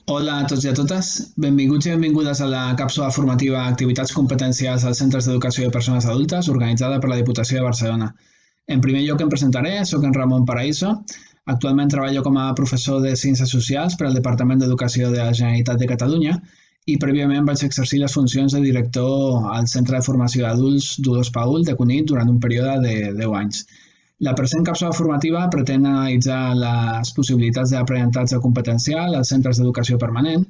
Hola a tots i a totes. Benvinguts i benvingudes a la càpsula formativa Activitats competencials als centres d'educació de persones adultes, organitzada per la Diputació de Barcelona. En primer lloc em presentaré, soc en Ramon Paraíso. Actualment treballo com a professor de Ciències Socials per al Departament d'Educació de la Generalitat de Catalunya i prèviament vaig exercir les funcions de director al Centre de Formació d'Adults Dolors Paül de Cunit durant un període de 10 anys. La present càpsula formativa pretén analitzar les possibilitats d'aprenentatge competencial als centres d'educació permanent.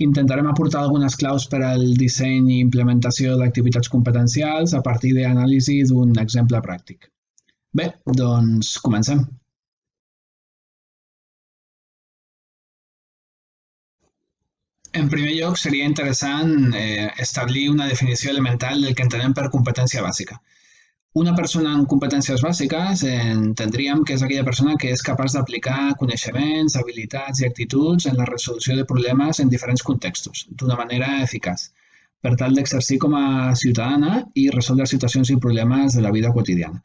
Intentarem aportar algunes claus per al disseny i implementació d'activitats competencials a partir d'anàlisi d'un exemple pràctic. Bé, doncs comencem. En primer lloc, seria interessant establir una definició elemental del que entenem per competència bàsica. Una persona amb competències bàsiques entendríem que és aquella persona que és capaç d'aplicar coneixements, habilitats i actituds en la resolució de problemes en diferents contextos, d'una manera eficaç, per tal d'exercir com a ciutadana i resoldre situacions i problemes de la vida quotidiana.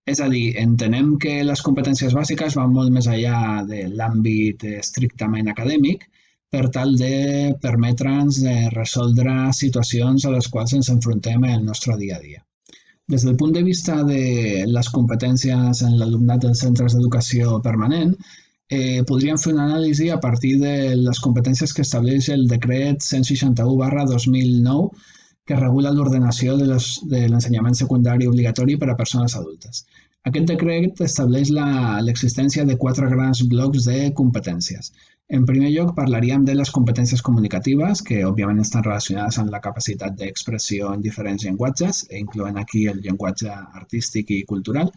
És a dir, entenem que les competències bàsiques van molt més enllà de l'àmbit estrictament acadèmic per tal de permetre'ns resoldre situacions a les quals ens enfrontem en el nostre dia a dia. Des del punt de vista de les competències en l'alumnat dels centres d'educació permanent, podríem fer una anàlisi a partir de les competències que estableix el decret 161/2009 que regula l'ordenació de l'ensenyament secundari obligatori per a persones adultes. Aquest decret estableix l'existència de 4 grans blocs de competències. En primer lloc, parlaríem de les competències comunicatives, que òbviament estan relacionades amb la capacitat d'expressió en diferents llenguatges, incloent aquí el llenguatge artístic i cultural.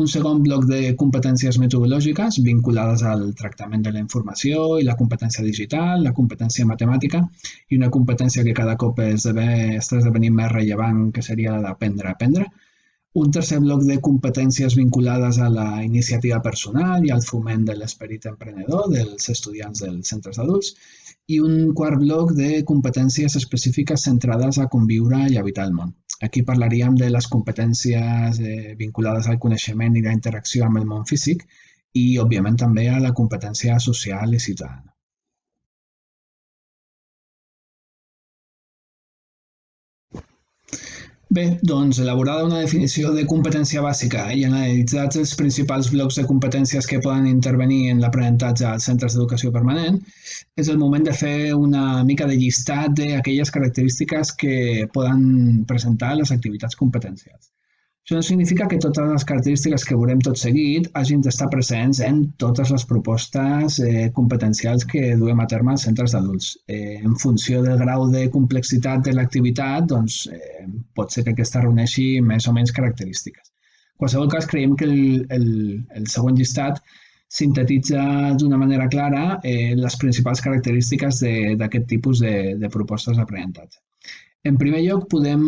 Un segon bloc de competències metodològiques vinculades al tractament de la informació i la competència digital, la competència matemàtica i una competència que cada cop està esdevenint més rellevant, que seria la d'aprendre a aprendre. Un tercer bloc de competències vinculades a la iniciativa personal i al foment de l'esperit emprenedor dels estudiants dels centres d'adults i un quart bloc de competències específiques centrades a conviure i habitar el món. Aquí parlaríem de les competències vinculades al coneixement i la interacció amb el món físic i, òbviament, també a la competència social i ciutadana. Bé, doncs elaborada una definició de competència bàsica i analitzats els principals blocs de competències que poden intervenir en l'aprenentatge als centres d'educació permanent, és el moment de fer una mica de llistat d'aquelles característiques que poden presentar les activitats competencials. Això no significa que totes les característiques que veurem tot seguit hagin d'estar presents en totes les propostes competencials que duem a terme als centres d'adults. En funció del grau de complexitat de l'activitat, doncs, pot ser que aquesta reuneixi més o menys característiques. En qualsevol cas, creiem que el següent llistat sintetitza d'una manera clara les principals característiques d'aquest tipus de propostes d'aprenentatge. En primer lloc, podem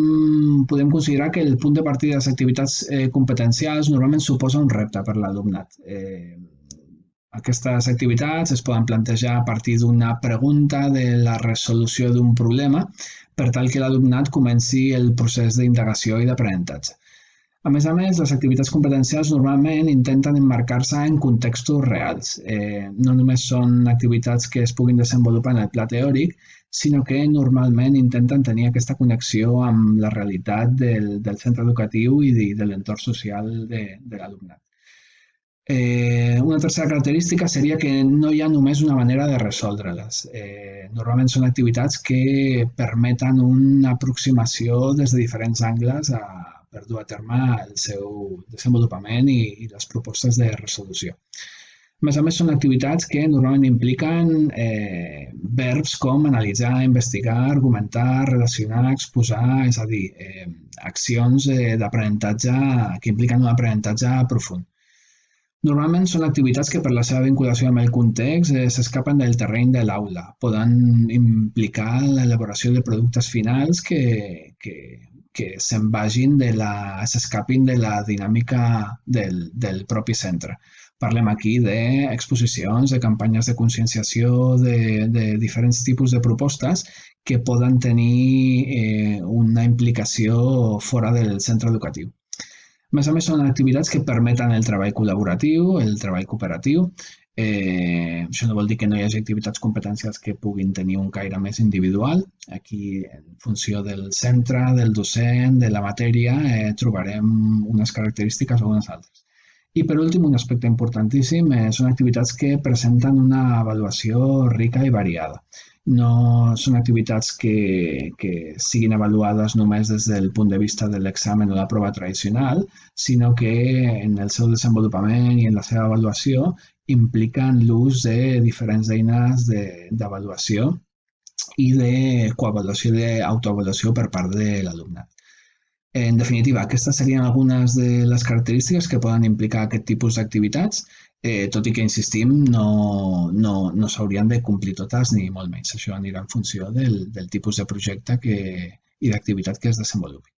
considerar que el punt de partida de les activitats competencials normalment suposa un repte per l'alumnat. Aquestes activitats es poden plantejar a partir d'una pregunta de la resolució d'un problema per tal que l'alumnat comenci el procés d'indagació i d'aprenentatge. A més, les activitats competencials normalment intenten emmarcar-se en contextos reals. No només són activitats que es puguin desenvolupar en el pla teòric, sinó que normalment intenten tenir aquesta connexió amb la realitat del centre educatiu i de l'entorn social de l'alumnat. Una tercera característica seria que no hi ha només una manera de resoldre-les. Normalment són activitats que permeten una aproximació des de diferents angles per dur a terme el seu desenvolupament i les propostes de resolució. A més, són activitats que normalment impliquen verbs com analitzar, investigar, argumentar, relacionar, exposar, és a dir, accions d'aprenentatge que impliquen un aprenentatge profund. Normalment són activitats que per la seva vinculació amb el context s'escapen del terreny de l'aula. Poden implicar l'elaboració de productes finals que s'escapin de la dinàmica del propi centre. Parlem aquí d'exposicions, de campanyes de conscienciació, de diferents tipus de propostes que poden tenir una implicació fora del centre educatiu. més a més, són activitats que permeten el treball col·laboratiu, el treball cooperatiu. Això no vol dir que no hi hagi activitats competencials que puguin tenir un caire més individual. Aquí, en funció del centre, del docent, de la matèria, trobarem unes característiques o unes altres. I per últim, un aspecte importantíssim són activitats que presenten una avaluació rica i variada. No són activitats que siguin avaluades només des del punt de vista de l'examen o la prova tradicional, sinó que en el seu desenvolupament i en la seva avaluació impliquen l'ús de diferents eines d'avaluació i de coavaluació i d'autoavaluació per part de l'alumnat. En definitiva, aquestes serien algunes de les característiques que poden implicar aquest tipus d'activitats, tot i que, insistim, no s'haurien de complir totes ni molt menys. Això anirà en funció del tipus de projecte i d'activitat que es desenvolupi.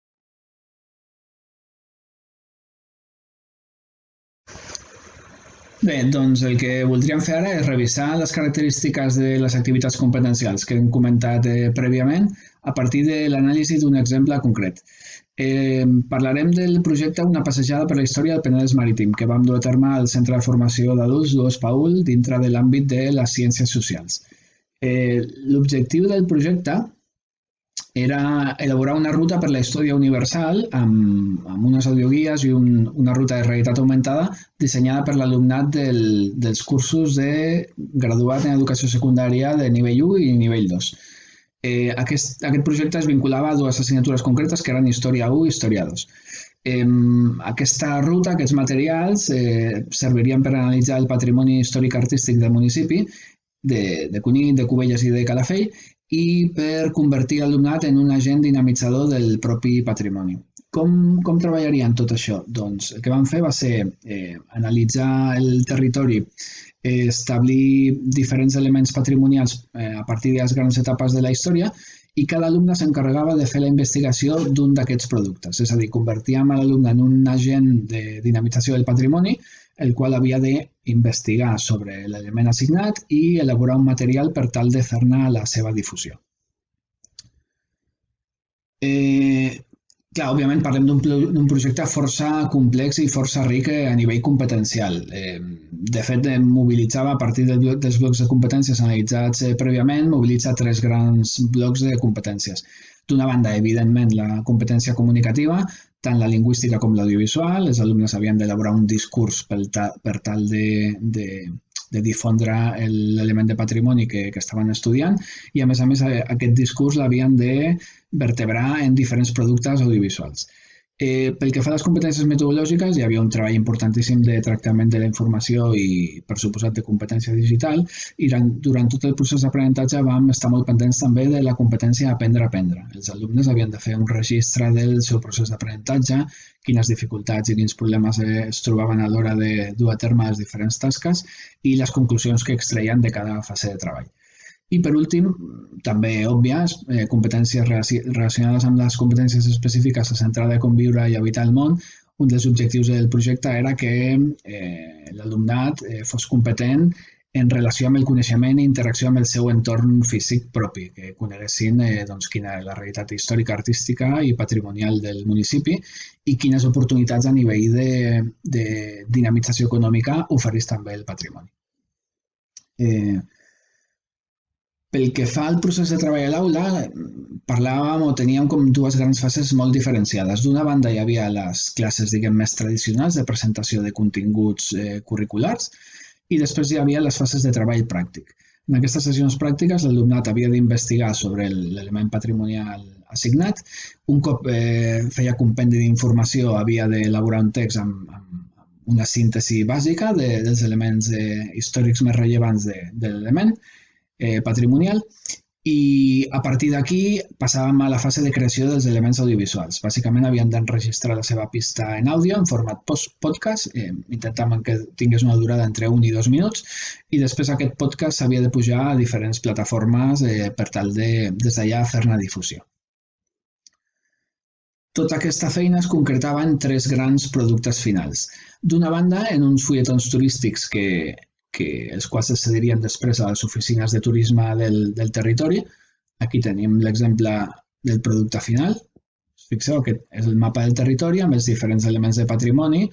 Bé, doncs el que voldríem fer ara és revisar les característiques de les activitats competencials que hem comentat prèviament a partir de l'anàlisi d'un exemple concret. Parlarem del projecte Una passejada per la història del Penedès Marítim, que vam dur a terme al Centre de Formació d'Adults Duos Paül dintre de l'àmbit de les ciències socials. L'objectiu del projecte era elaborar una ruta per la història universal amb unes audioguies i una ruta de realitat augmentada dissenyada per l'alumnat dels cursos de graduat en educació secundària de nivell 1 i nivell 2. Aquest projecte es vinculava a dues assignatures concretes que eren Història 1 i Història 2. Aquesta ruta, aquests materials, servirien per analitzar el patrimoni històric artístic del municipi de Cunit, de Cubelles i de Calafell i per convertir l'alumnat en un agent dinamitzador del propi patrimoni. Com treballarien tot això? Doncs el que vam fer va ser analitzar el territori, establir diferents elements patrimonials a partir de les grans etapes de la història i cada alumne s'encarregava de fer la investigació d'un d'aquests productes. És a dir, convertíem l'alumne en un agent de dinamització del patrimoni, el qual havia d'investigar sobre l'element assignat i elaborar un material per tal de fer-ne la seva difusió. Clar, òbviament parlem d'un projecte força complex i força ric a nivell competencial. De fet, mobilitzava a partir dels blocs de competències analitzats prèviament, mobilitza tres grans blocs de competències. D'una banda, evidentment, la competència comunicativa, tant la lingüística com l'audiovisual. Els alumnes havien d'elaborar un discurs per tal de difondre l'element de patrimoni que estaven estudiant i, a més, aquest discurs l'havien de vertebrar en diferents productes audiovisuals. Pel que fa a les competències metodològiques, hi havia un treball importantíssim de tractament de la informació i, per suposat, de competència digital, i durant tot el procés d'aprenentatge vam estar molt pendents també de la competència aprendre a aprendre. Els alumnes havien de fer un registre del seu procés d'aprenentatge, quines dificultats i quins problemes es trobaven a l'hora de dur a terme les diferents tasques i les conclusions que extreien de cada fase de treball. I, per últim, també òbvies, competències relacionades amb les competències específiques a centrar a conviure i habitar el món. Un dels objectius del projecte era que l'alumnat fos competent en relació amb el coneixement i interacció amb el seu entorn físic propi, que coneguessin quina és la realitat històrica, artística i patrimonial del municipi i quines oportunitats a nivell de dinamització econòmica oferís també el patrimoni. Pel que fa al procés de treball a l'aula, parlàvem o teníem com dues grans fases molt diferenciades. D'una banda hi havia les classes, diguem, més tradicionals de presentació de continguts curriculars i després hi havia les fases de treball pràctic. En aquestes sessions pràctiques l'alumnat havia d'investigar sobre l'element patrimonial assignat. Un cop feia compendi d'informació havia d'elaborar un text amb una síntesi bàsica dels elements històrics més rellevants de l'element patrimonial i a partir d'aquí passàvem a la fase de creació dels elements audiovisuals. Bàsicament havien d'enregistrar la seva pista en àudio en format podcast, intentàvem que tingués una durada entre 1 i 2 minuts i després aquest podcast s'havia de pujar a diferents plataformes per tal de des d'allà fer-ne difusió. Tota aquesta feina es concretava en tres grans productes finals. D'una banda, en uns fulletons turístics els quals es cedirien després a les oficines de turisme del territori. Aquí tenim l'exemple del producte final. Fixeu, aquest és el mapa del territori amb els diferents elements de patrimoni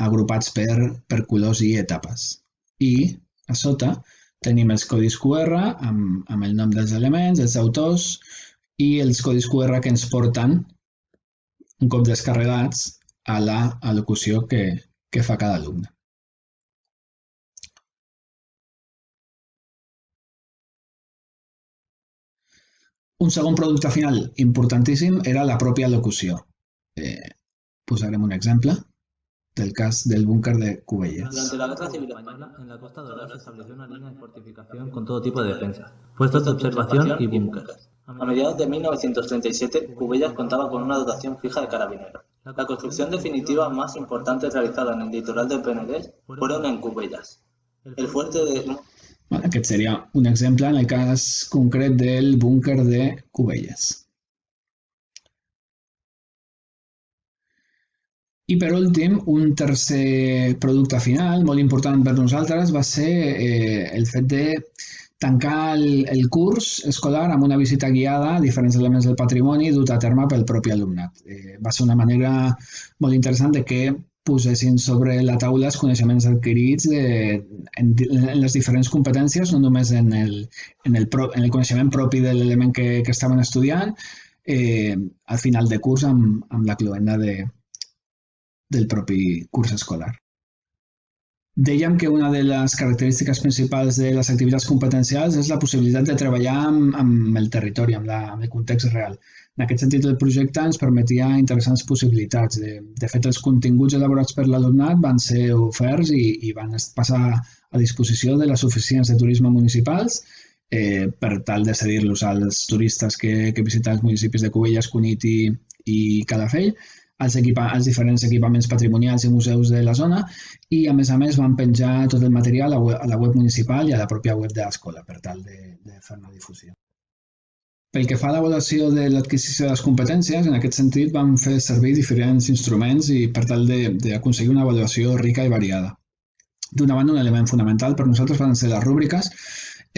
agrupats per colors i etapes. I a sota tenim els codis QR amb el nom dels elements, els autors i els codis QR que ens porten, un cop descarregats, a la al·locució que fa cada alumne. Un segon producte final importantíssim era la pròpia locució. Posarem un exemple del cas del búnker de Cubelles. Durante la Guerra Civil Española, en la Costa Dorada se estableció una línea de fortificación con todo tipo de defensas, puestos de observación y búnkers. A mediados de 1937, Cubellas contaba con una dotación fija de carabineros. La construcción definitiva más importante realizada en el litoral del Penedès fueron en Cubellas. El fuerte de... Aquest seria un exemple en el cas concret del búnquer de Cubelles. I per últim, un tercer producte final, molt important per nosaltres, va ser el fet de tancar el curs escolar amb una visita guiada a diferents elements del patrimoni dut a terme pel propi alumnat. Va ser una manera molt interessant de que posessin sobre la taula els coneixements adquirits en les diferents competències, no només en el coneixement propi de l'element que estaven estudiant, al final de curs amb la cloenda del propi curs escolar. Dèiem que una de les característiques principals de les activitats competencials és la possibilitat de treballar amb el territori, amb el context real. En aquest sentit, el projecte ens permetia interessants possibilitats. De fet, els continguts elaborats per l'alumnat van ser oferts i van passar a disposició de les oficines de turisme municipals per tal de cedir-los als turistes que visiten els municipis de Cubelles, Cunit i Calafell, als diferents equipaments patrimonials i museus de la zona i, a més, van penjar tot el material a la web municipal i a la pròpia web de l'escola per tal de fer-ne difusió. Pel que fa a l'avaluació de l'adquisició de les competències, en aquest sentit vam fer servir diferents instruments i per tal d'aconseguir una avaluació rica i variada. D'una banda, un element fonamental per nosaltres van ser les rúbriques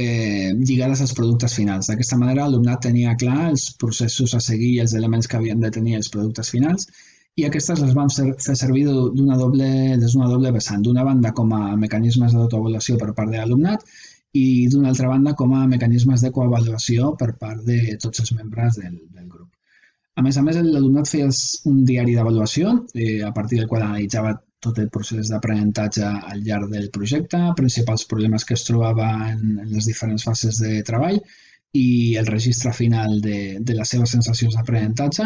lligades als productes finals. D'aquesta manera, l'alumnat tenia clar els processos a seguir i els elements que havien de tenir els productes finals i aquestes les vam fer servir des d'una doble vessant. D'una banda, com a mecanismes d'autoavaluació per part de l'alumnat i d'una altra banda, com a mecanismes de coavaluació per part de tots els membres del grup. A més, l'alumnat feia un diari d'avaluació a partir del qual analitzava tot el procés d'aprenentatge al llarg del projecte, principals problemes que es trobava en les diferents fases de treball i el registre final de les seves sensacions d'aprenentatge.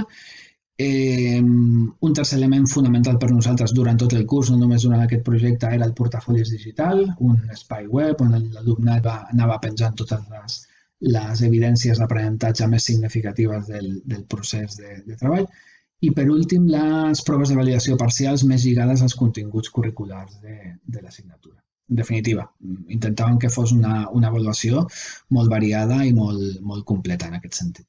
Un tercer element fonamental per nosaltres durant tot el curs, no només durant aquest projecte, era el portafolis digital, un espai web on l'alumnat anava penjant totes les evidències d'aprenentatge més significatives del procés de treball. I, per últim, les proves de validació parcials més lligades als continguts curriculars de l'assignatura. En definitiva, intentàvem que fos una avaluació molt variada i molt completa en aquest sentit.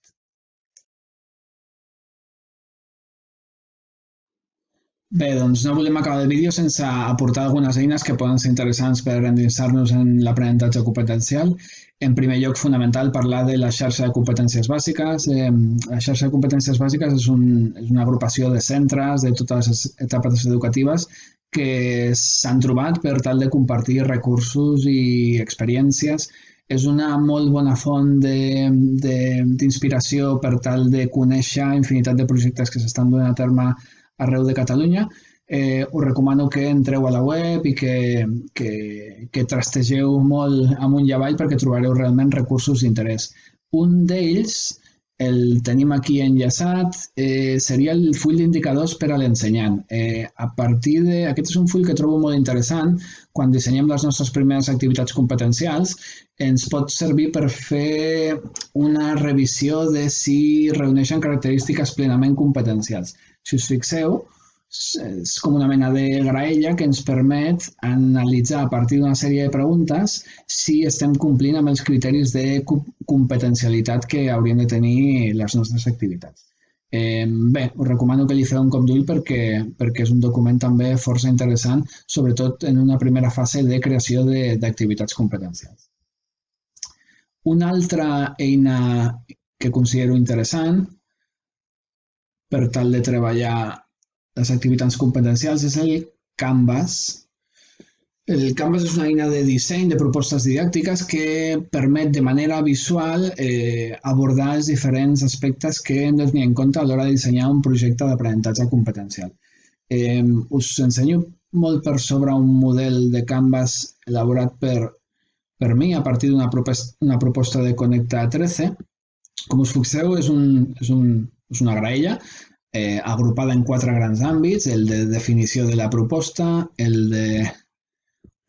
Bé, doncs no volem acabar el vídeo sense aportar algunes eines que poden ser interessants per endinsar-nos en l'aprenentatge competencial. En primer lloc, fonamental parlar de la xarxa de competències bàsiques. La xarxa de competències bàsiques és una agrupació de centres de totes les etapes educatives que s'han trobat per tal de compartir recursos i experiències. És una molt bona font d'inspiració per tal de conèixer infinitat de projectes que s'estan duent a terme arreu de Catalunya. Us recomano que entreu a la web i que trastegeu molt amunt i avall perquè trobareu realment recursos d'interès. Un d'ells, el tenim aquí enllaçat, seria el full d'indicadors per a l'ensenyant. Aquest és un full que trobo molt interessant. Quan dissenyem les nostres primeres activitats competencials, ens pot servir per fer una revisió de si reuneixen característiques plenament competencials. Si us fixeu, és com una mena de graella que ens permet analitzar a partir d'una sèrie de preguntes si estem complint amb els criteris de competencialitat que haurien de tenir les nostres activitats. Bé, us recomano que li feu un cop d'ull perquè és un document també força interessant, sobretot en una primera fase de creació d'activitats competencials. Una altra eina que considero interessant per tal de treballar les activitats competencials és el Canvas. El Canvas és una eina de disseny de propostes didàctiques que permet de manera visual abordar els diferents aspectes que hem de tenir en compte a l'hora de dissenyar un projecte d'aprenentatge competencial. Us ensenyo molt per sobre un model de Canvas elaborat per mi a partir d'una proposta de Connecta 13. Com us fixeu, és una graella agrupada en 4 grans àmbits: el de definició de la proposta, el de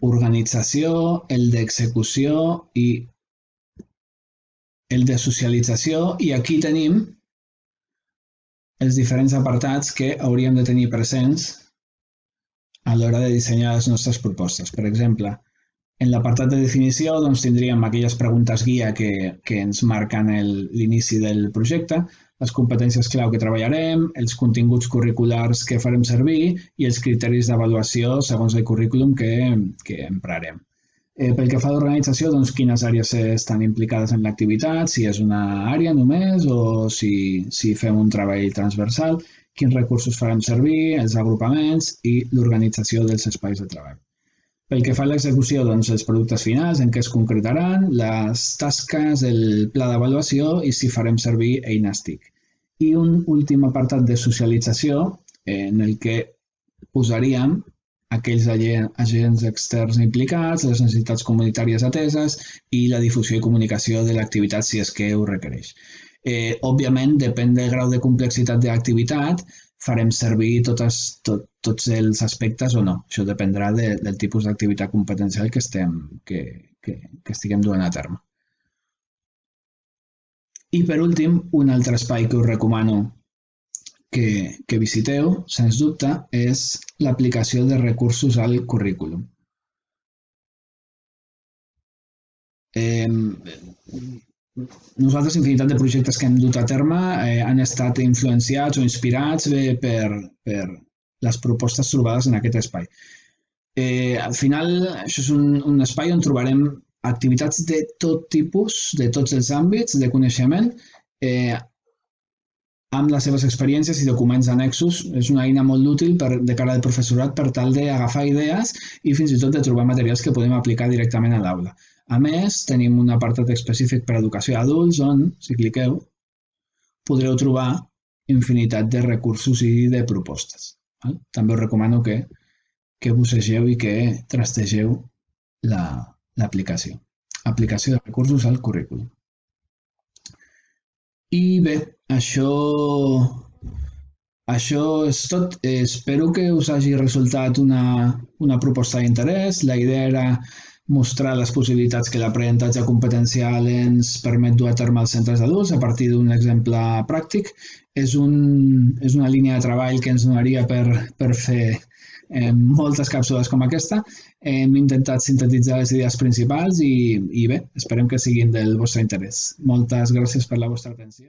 organització, el d'execució i el de socialització, i aquí tenim els diferents apartats que hauríem de tenir presents a l'hora de dissenyar les nostres propostes. Per exemple, en l'apartat de definició tindríem aquelles preguntes guia que ens marquen l'inici del projecte, les competències clau que treballarem, els continguts curriculars que farem servir i els criteris d'avaluació segons el currículum que emprarem. Pel que fa a l'organització, quines àrees estan implicades en l'activitat, si és una àrea només o si fem un treball transversal, quins recursos farem servir, els agrupaments i l'organització dels espais de treball. Pel que fa a l'execució, els productes finals, en què es concretaran, les tasques, el pla d'avaluació i si farem servir eines TIC. I un últim apartat de socialització en el que posaríem aquells agents externs implicats, les necessitats comunitàries ateses i la difusió i comunicació de l'activitat si és que ho requereix. Òbviament, depèn del grau de complexitat de l'activitat, farem servir tots els aspectes o no. Això dependrà del tipus d'activitat competencial que estiguem duent a terme. I per últim, un altre espai que us recomano que visiteu, sens dubte, és l'aplicació de recursos al currículum. Nosaltres, infinitat de projectes que hem dut a terme han estat influenciats o inspirats per les propostes trobades en aquest espai. Al final, això és un espai on trobarem activitats de tot tipus, de tots els àmbits de coneixement, amb les seves experiències i documents annexos. És una eina molt útil de cara al professorat per tal d'agafar idees i fins i tot de trobar materials que podem aplicar directament a l'aula. A més, tenim un apartat específic per a educació d'adults on, si cliqueu, podreu trobar infinitat de recursos i de propostes. També us recomano que bussegeu i que trastegeu l'aplicació. Aplicació de recursos al currículum. I bé, això és tot. Espero que us hagi resultat una proposta d'interès. La idea era mostrar les possibilitats que l'aprenentatge competencial ens permet dur a terme als centres d'adults a partir d'un exemple pràctic. És una línia de treball que ens donaria per fer moltes càpsules com aquesta. Hem intentat sintetitzar les idees principals i bé, esperem que siguin del vostre interès. Moltes gràcies per la vostra atenció.